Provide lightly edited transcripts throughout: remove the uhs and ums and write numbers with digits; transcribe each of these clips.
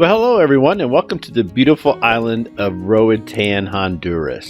Well, hello everyone, and welcome to the beautiful island of Roatan, Honduras.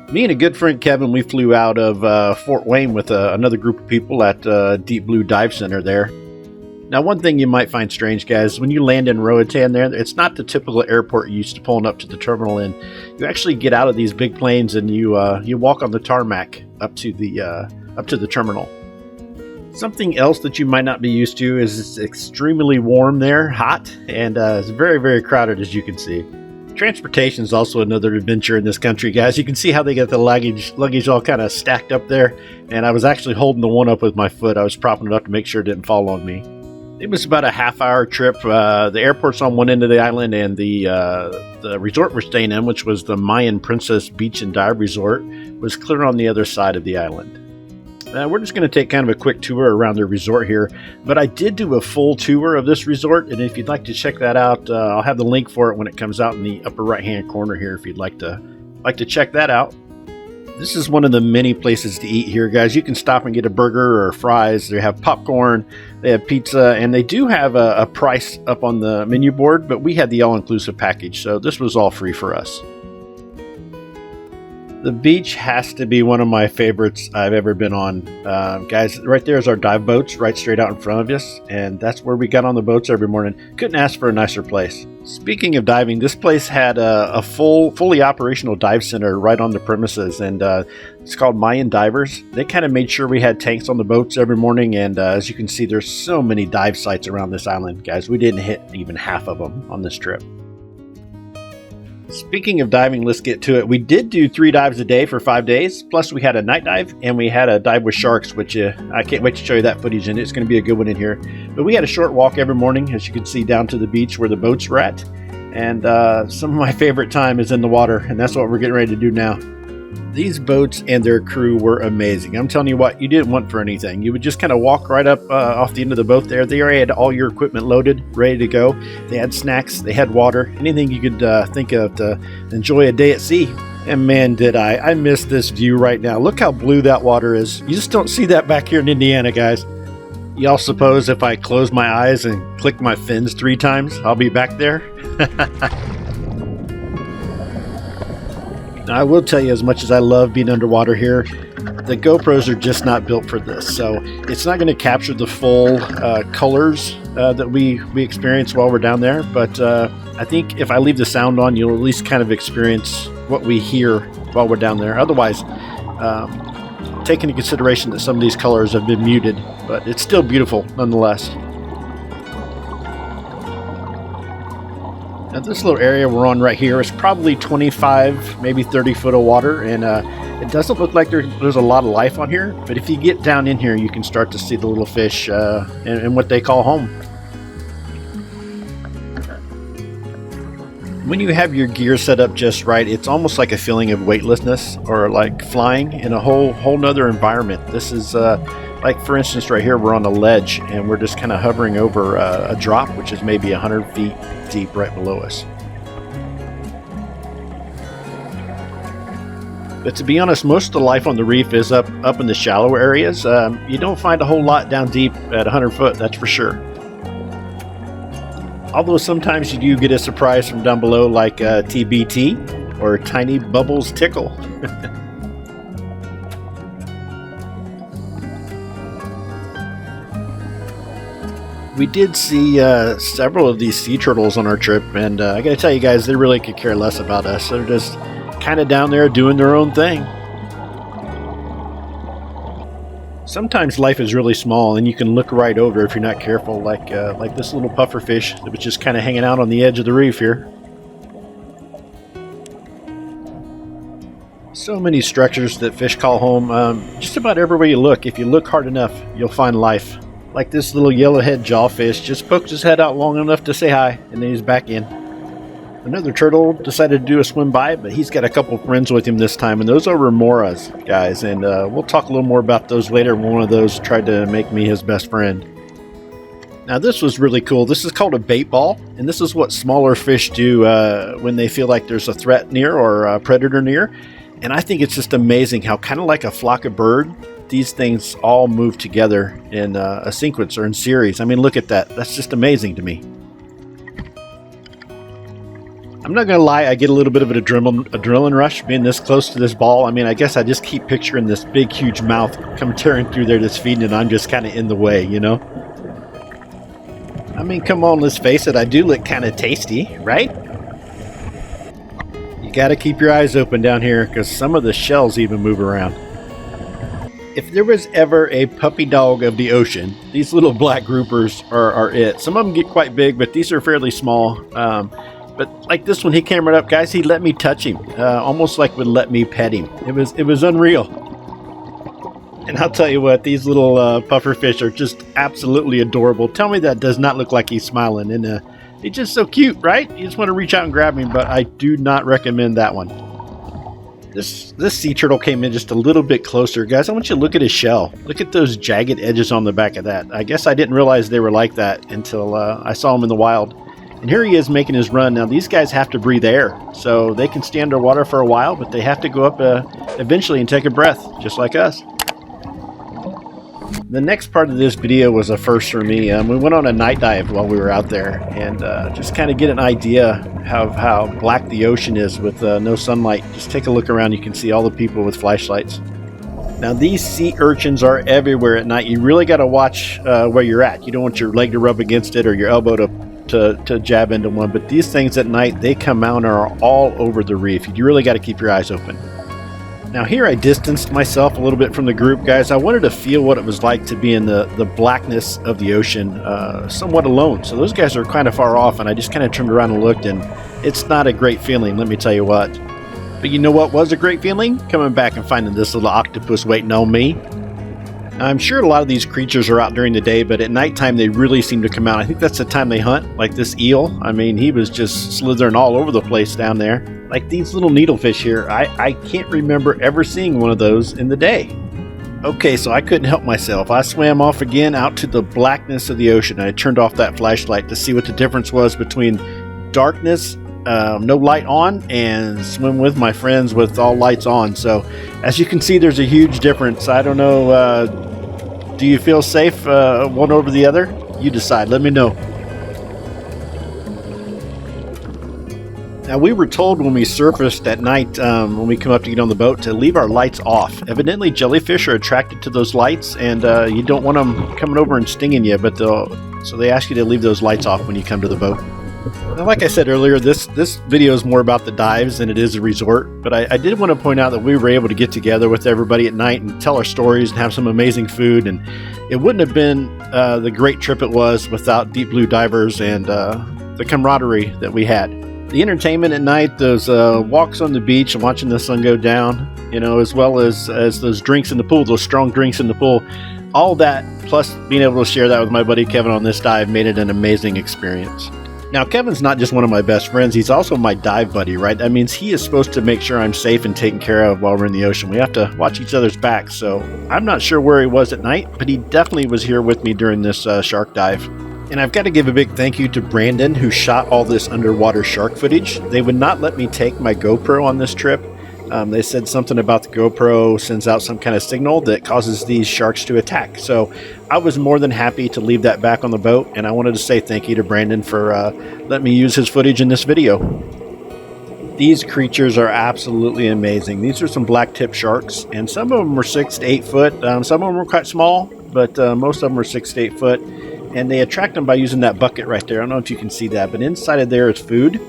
Me and a good friend Kevin, we flew out of Fort Wayne with another group of people at Deep Blue Dive Center there. Now, one thing you might find strange, guys, when you land in Roatan there, it's not the typical airport you're used to pulling up to the terminal in. You actually get out of these big planes and you walk on the tarmac up to the terminal. Something else that you might not be used to is it's extremely warm there, hot, and it's very, very crowded, as you can see. Transportation is also another adventure in this country, guys. You can see how they get the luggage all kind of stacked up there, and I was actually holding the one up with my foot. I was propping it up to make sure it didn't fall on me. It was about a half-hour trip. The airport's on one end of the island, and the resort we're staying in, which was the Mayan Princess Beach and Dive Resort, was clear on the other side of the island. We're just going to take kind of a quick tour around the resort here, but I did do a full tour of this resort, and if you'd like to check that out, I'll have the link for it when it comes out in the upper right-hand corner here if you'd like to check that out. This is one of the many places to eat here, guys. You can stop and get a burger or fries. They have popcorn, they have pizza, and they do have a price up on the menu board, but we had the all-inclusive package, so this was all free for us. The beach has to be one of my favorites I've ever been on. Guys, right there is our dive boats right straight out in front of us, and that's where we got on the boats every morning. Couldn't ask for a nicer place. Speaking of diving, this place had a fully operational dive center right on the premises, and it's called Mayan Divers. They kind of made sure we had tanks on the boats every morning, and as you can see, there's so many dive sites around this island. Guys, we didn't hit even half of them on this trip. Speaking of diving, let's get to it. We did do 3 dives a day for 5 days, plus we had a night dive, and we had a dive with sharks, which I can't wait to show you that footage, and it's going to be a good one in here. But we had a short walk every morning, as you can see, down to the beach where the boats were at, and some of my favorite time is in the water, and that's what we're getting ready to do now. These boats and their crew were amazing. I'm telling you what, you didn't want for anything. You would just kind of walk right up off the end of the boat there. They already had all your equipment loaded, ready to go. They had snacks, they had water, anything you could think of to enjoy a day at sea. And man, did I miss this view right now. Look how blue that water is. You just don't see that back here in Indiana, guys. Y'all suppose if I close my eyes and click my fins 3 times, I'll be back there? I will tell you, as much as I love being underwater here, the GoPros are just not built for this. So it's not going to capture the full colors that we experience while we're down there. But I think if I leave the sound on, you'll at least kind of experience what we hear while we're down there. Otherwise, take into consideration that some of these colors have been muted, but it's still beautiful nonetheless. Now, this little area we're on right here is probably 25, maybe 30 foot of water, and it doesn't look like there's a lot of life on here, but if you get down in here, you can start to see the little fish and what they call home. When you have your gear set up just right, it's almost like a feeling of weightlessness or like flying in a whole nother environment. This is like, for instance, right here, we're on a ledge and we're just kind of hovering over a drop, which is maybe 100 feet deep right below us. But to be honest, most of the life on the reef is up in the shallow areas. You don't find a whole lot down deep at 100 foot, that's for sure. Although sometimes you do get a surprise from down below, like TBT or Tiny Bubbles Tickle. We did see several of these sea turtles on our trip, and I gotta tell you guys, they really could care less about us. They're just kind of down there doing their own thing. Sometimes life is really small, and you can look right over if you're not careful, like this little pufferfish that was just kind of hanging out on the edge of the reef here. So many structures that fish call home. Just about everywhere you look, if you look hard enough, you'll find life. Like this little yellowhead jawfish just poked his head out long enough to say hi, and then he's back in. Another turtle decided to do a swim by, but he's got a couple friends with him this time, and those are remoras, guys, and we'll talk a little more about those later. One of those tried to make me his best friend. Now, this was really cool. This is called a bait ball, and this is what smaller fish do when they feel like there's a threat near or a predator near. And I think it's just amazing how, kind of like a flock of birds, these things all move together in a sequence or in series. I mean, look at that. That's just amazing to me. I'm not gonna lie, I get a little bit of an adrenaline rush being this close to this ball. I mean, I guess I just keep picturing this big, huge mouth come tearing through there that's feeding, and I'm just kind of in the way, you know? I mean, come on, let's face it, I do look kind of tasty, right? You gotta keep your eyes open down here, because some of the shells even move around. If there was ever a puppy dog of the ocean, these little black groupers are it. Some of them get quite big, but these are fairly small. But like this one, he came right up, guys. He let me touch him, almost like would let me pet him. It was unreal. And I'll tell you what, these little puffer fish are just absolutely adorable. Tell me that does not look like he's smiling. And he's just so cute, right? You just want to reach out and grab him, but I do not recommend that one. This sea turtle came in just a little bit closer. Guys, I want you to look at his shell. Look at those jagged edges on the back of that. I guess I didn't realize they were like that until I saw him in the wild. And here he is making his run. Now, these guys have to breathe air, so they can stay underwater for a while, but they have to go up eventually and take a breath, just like us. The next part of this video was a first for me. We went on a night dive while we were out there, and just kind of get an idea of how black the ocean is with no sunlight. Just take a look around. You can see all the people with flashlights. Now, these sea urchins are everywhere at night. You really got to watch where you're at. You don't want your leg to rub against it or your elbow to jab into one, but these things at night, they come out and are all over the reef. You really got to keep your eyes open. Now here I distanced myself a little bit from the group, guys. I wanted to feel what it was like to be in the blackness of the ocean, somewhat alone. So those guys are kind of far off, and I just kind of turned around and looked, and it's not a great feeling, let me tell you what. But you know what was a great feeling? Coming back and finding this little octopus waiting on me. I'm sure a lot of these creatures are out during the day, but at nighttime they really seem to come out. I think that's the time they hunt, like this eel. I mean, he was just slithering all over the place down there. Like these little needlefish here, I can't remember ever seeing one of those in the day. Okay, so I couldn't help myself. I swam off again out to the blackness of the ocean. I turned off that flashlight to see what the difference was between darkness, no light on, and swim with my friends with all lights on. So as you can see, there's a huge difference. I don't know, do you feel safe one over the other? You decide, let me know. Now, we were told when we surfaced at night, when we come up to get on the boat, to leave our lights off. Evidently, jellyfish are attracted to those lights, and you don't want them coming over and stinging you, but so they ask you to leave those lights off when you come to the boat. Now, like I said earlier, this video is more about the dives than it is a resort, but I did want to point out that we were able to get together with everybody at night and tell our stories and have some amazing food, and it wouldn't have been the great trip it was without Deep Blue Divers and the camaraderie that we had. The entertainment at night, those walks on the beach and watching the sun go down, you know, as well as those drinks in the pool, those strong drinks in the pool, all that, plus being able to share that with my buddy Kevin on this dive, made it an amazing experience. Now, Kevin's not just one of my best friends, he's also my dive buddy, right? That means he is supposed to make sure I'm safe and taken care of while we're in the ocean. We have to watch each other's backs, so I'm not sure where he was at night, but he definitely was here with me during this shark dive. And I've got to give a big thank you to Brandon, who shot all this underwater shark footage. They would not let me take my GoPro on this trip. They said something about the GoPro sends out some kind of signal that causes these sharks to attack. So I was more than happy to leave that back on the boat, and I wanted to say thank you to Brandon for letting me use his footage in this video. These creatures are absolutely amazing. These are some black-tip sharks, and some of them were 6 to 8 foot. Some of them were quite small, but most of them were 6 to 8 foot. And they attract them by using that bucket right there. I don't know if you can see that, but inside of there is food.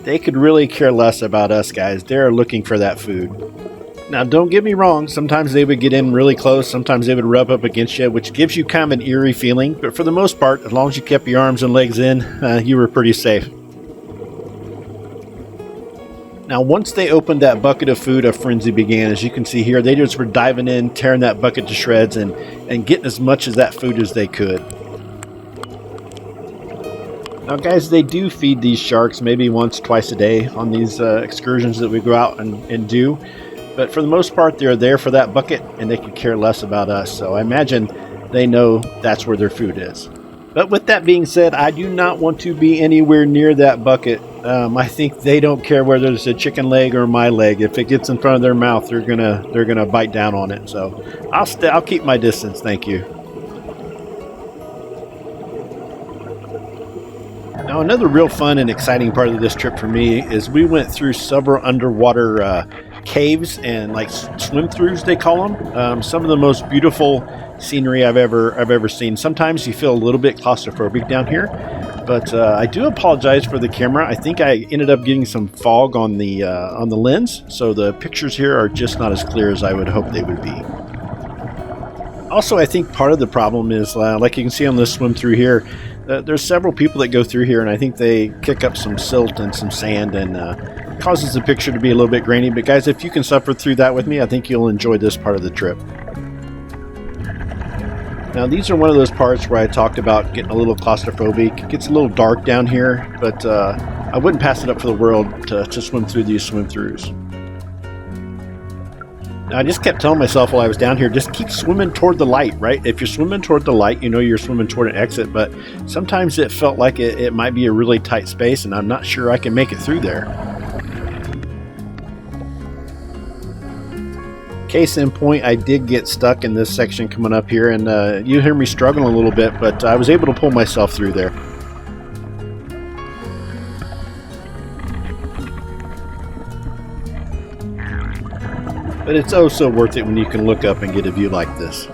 They could really care less about us, guys. They're looking for that food. Now, don't get me wrong. Sometimes they would get in really close. Sometimes they would rub up against you, which gives you kind of an eerie feeling. But for the most part, as long as you kept your arms and legs in, you were pretty safe. Now, once they opened that bucket of food, a frenzy began. As you can see here, they just were diving in, tearing that bucket to shreds, and getting as much of that food as they could. Now, guys, they do feed these sharks maybe once, twice a day on these excursions that we go out and do. But for the most part, they're there for that bucket, and they could care less about us. So I imagine they know that's where their food is. But with that being said, I do not want to be anywhere near that bucket. I think they don't care whether it's a chicken leg or my leg. If it gets in front of their mouth, they're gonna bite down on it. So I'll keep my distance. Thank you. Now, another real fun and exciting part of this trip for me is we went through several underwater caves and like swim-throughs, they call them. Some of the most beautiful scenery I've ever seen. Sometimes you feel a little bit claustrophobic down here, but I do apologize for the camera. I think I ended up getting some fog on the lens, so the pictures here are just not as clear as I would hope they would be. Also, I think part of the problem is, like you can see on this swim through here, there's several people that go through here, and I think they kick up some silt and some sand and causes the picture to be a little bit grainy. But guys, if you can suffer through that with me, I think you'll enjoy this part of the trip. Now, these are one of those parts where I talked about getting a little claustrophobic. It gets a little dark down here, but I wouldn't pass it up for the world to swim through these swim-throughs. Now, I just kept telling myself while I was down here, just keep swimming toward the light, right? If you're swimming toward the light, you know you're swimming toward an exit, but sometimes it felt like it might be a really tight space, and I'm not sure I can make it through there. Case in point, I did get stuck in this section coming up here, and you hear me struggling a little bit, but I was able to pull myself through there. But it's oh so worth it when you can look up and get a view like this.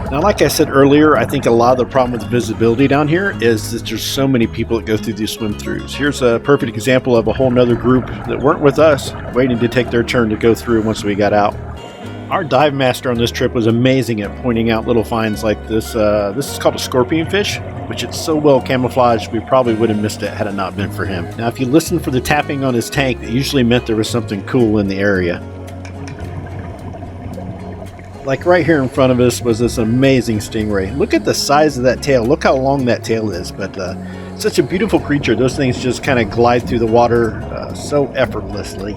Now, like I said earlier, I think a lot of the problem with visibility down here is that there's so many people that go through these swim-throughs. Here's a perfect example of a whole nother group that weren't with us, waiting to take their turn to go through once we got out. Our dive master on this trip was amazing at pointing out little finds like this. This is called a scorpion fish, which it's so well camouflaged we probably would have missed it had it not been for him. Now, if you listen for the tapping on his tank, it usually meant there was something cool in the area. Like right here in front of us was this amazing stingray. Look at the size of that tail. Look how long that tail is. But such a beautiful creature. Those things just kind of glide through the water so effortlessly.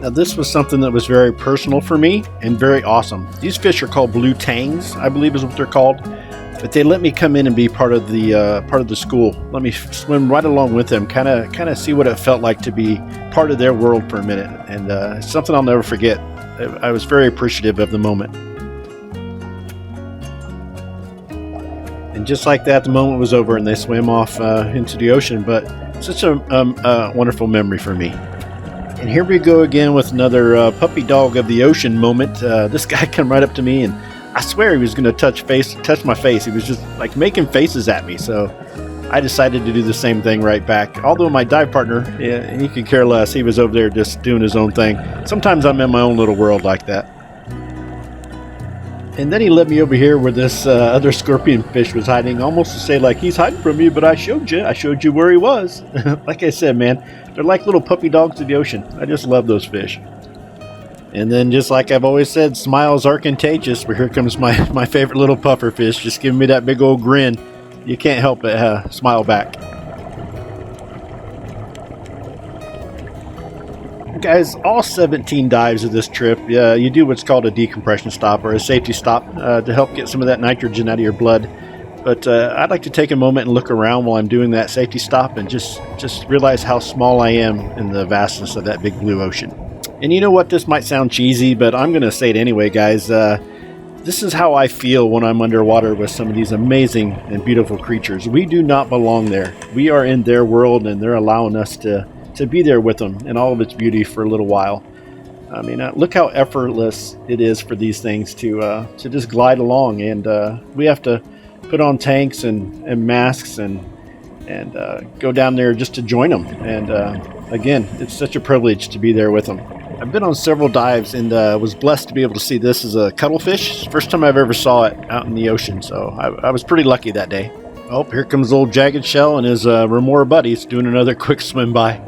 Now, this was something that was very personal for me and very awesome. These fish are called blue tangs, I believe is what they're called. But they let me come in and be part of the school. Let me swim right along with them, kind of see what it felt like to be part of their world for a minute. And it's something I'll never forget. I was very appreciative of the moment. And just like that, the moment was over and they swam off into the ocean. But such a wonderful memory for me. And here we go again with another puppy dog of the ocean moment. This guy came right up to me, and I swear he was going to touch my face. He was just like making faces at me. So I decided to do the same thing right back. Although my dive partner, he could care less. He was over there just doing his own thing. Sometimes I'm in my own little world like that. And then he led me over here where this other scorpion fish was hiding, almost to say like, he's hiding from you, but I showed you where he was. Like I said, man, they're like little puppy dogs of the ocean. I just love those fish. And then, just like I've always said, smiles are contagious. But here comes my favorite little puffer fish, just giving me that big old grin. You can't help but smile back. Guys, all 17 dives of this trip, you do what's called a decompression stop or a safety stop to help get some of that nitrogen out of your blood. But I'd like to take a moment and look around while I'm doing that safety stop and just realize how small I am in the vastness of that big blue ocean. And you know what? This might sound cheesy, but I'm going to say it anyway, guys. This is how I feel when I'm underwater with some of these amazing and beautiful creatures. We do not belong there. We are in their world, and they're allowing us to be there with them in all of its beauty for a little while. I mean, look how effortless it is for these things to just glide along, and we have to put on tanks and masks and go down there just to join them. And again, it's such a privilege to be there with them. I've been on several dives and was blessed to be able to see this as a cuttlefish. First time I've ever saw it out in the ocean, so I was pretty lucky that day. Oh, here comes old Jagged Shell and his remora buddies doing another quick swim by.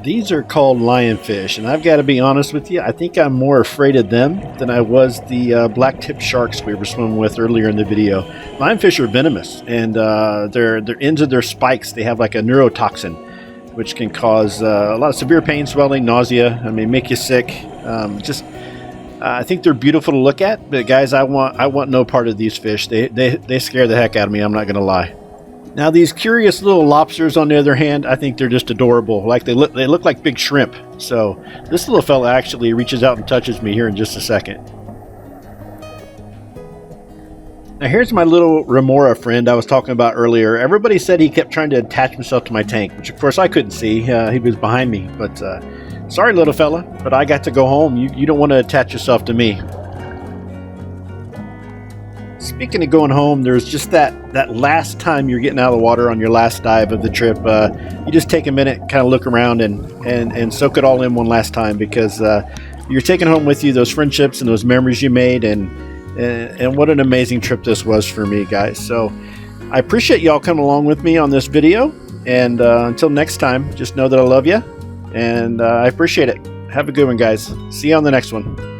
These are called lionfish, and I've got to be honest with you, I think I'm more afraid of them than I was the black-tipped sharks we were swimming with earlier in the video. Lionfish are venomous, and their ends of their spikes, they have like a neurotoxin, which can cause a lot of severe pain, swelling, nausea. I mean, make you sick. I think they're beautiful to look at, but guys, I want no part of these fish. They scare the heck out of me. I'm not going to lie. Now, these curious little lobsters, on the other hand, I think they're just adorable. Like they look like big shrimp. So this little fella actually reaches out and touches me here in just a second. Now here's my little remora friend I was talking about earlier. Everybody said he kept trying to attach himself to my tank, which of course I couldn't see. He was behind me, but sorry little fella, but I got to go home. You don't want to attach yourself to me. Speaking of going home, there's just that last time you're getting out of the water on your last dive of the trip. You just take a minute, kind of look around and soak it all in one last time, because you're taking home with you those friendships and those memories you made, and what an amazing trip this was for me, guys. So I appreciate y'all coming along with me on this video, and until next time, just know that I love you, and I appreciate it. Have a good one, guys. See you on the next one.